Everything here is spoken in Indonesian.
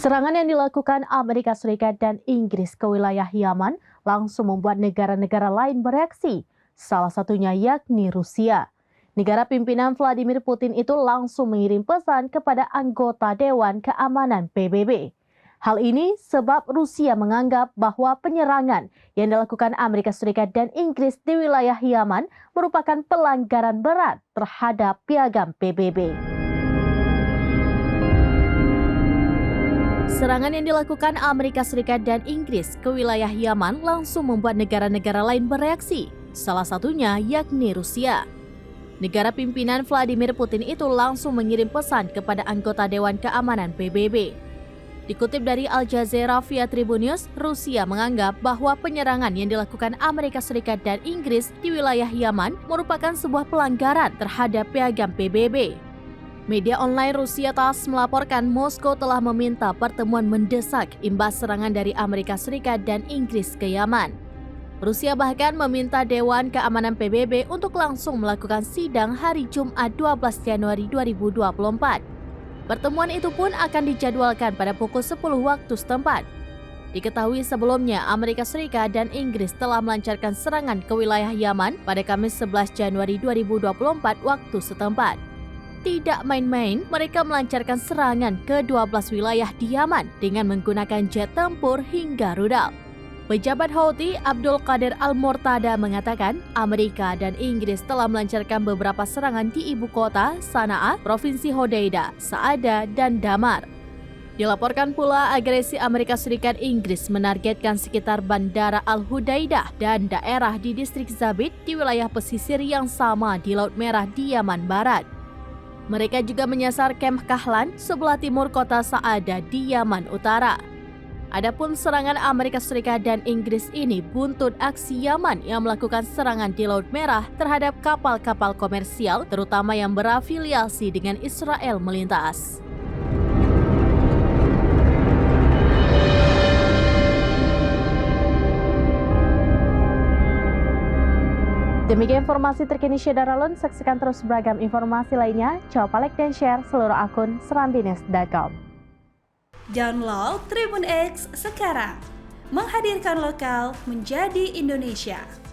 Serangan yang dilakukan Amerika Serikat dan Inggris ke wilayah Yaman langsung membuat negara-negara lain bereaksi, salah satunya yakni Rusia. Negara pimpinan Vladimir Putin itu langsung mengirim pesan kepada anggota Dewan Keamanan PBB. Hal ini sebab Rusia menganggap bahwa penyerangan yang dilakukan Amerika Serikat dan Inggris di wilayah Yaman merupakan pelanggaran berat terhadap piagam PBB. Serangan yang dilakukan Amerika Serikat dan Inggris ke wilayah Yaman langsung membuat negara-negara lain bereaksi, salah satunya yakni Rusia. Negara pimpinan Vladimir Putin itu langsung mengirim pesan kepada anggota Dewan Keamanan PBB. Dikutip dari Al Jazeera via Tribun News, Rusia menganggap bahwa penyerangan yang dilakukan Amerika Serikat dan Inggris di wilayah Yaman merupakan sebuah pelanggaran terhadap piagam PBB. Media online Rusia TASS melaporkan Moskow telah meminta pertemuan mendesak imbas serangan dari Amerika Serikat dan Inggris ke Yaman. Rusia bahkan meminta Dewan Keamanan PBB untuk langsung melakukan sidang hari Jumat 12 Januari 2024. Pertemuan itu pun akan dijadwalkan pada pukul 10 waktu setempat. Diketahui sebelumnya Amerika Serikat dan Inggris telah melancarkan serangan ke wilayah Yaman pada Kamis 11 Januari 2024 waktu setempat. Tidak main-main, mereka melancarkan serangan ke 12 wilayah di Yaman dengan menggunakan jet tempur hingga rudal. Pejabat Houthi Abdul Qadir Al-Murtada mengatakan Amerika dan Inggris telah melancarkan beberapa serangan di ibu kota, Sanaa, Provinsi Hodeida, Saada, dan Damar. Dilaporkan pula agresi Amerika Serikat Inggris menargetkan sekitar Bandara Al-Hudaidah dan daerah di distrik Zabid di wilayah pesisir yang sama di Laut Merah di Yaman Barat. Mereka juga menyasar Kem Kahlan sebelah timur kota Saada di Yaman Utara. Adapun serangan Amerika Serikat dan Inggris ini buntut aksi Yaman yang melakukan serangan di Laut Merah terhadap kapal-kapal komersial terutama yang berafiliasi dengan Israel melintas. Demikian informasi terkini Syederalun, saksikan terus beragam informasi lainnya. Coba like dan share seluruh akun serambines.com. Download Tribun X sekarang, menghadirkan lokal menjadi Indonesia.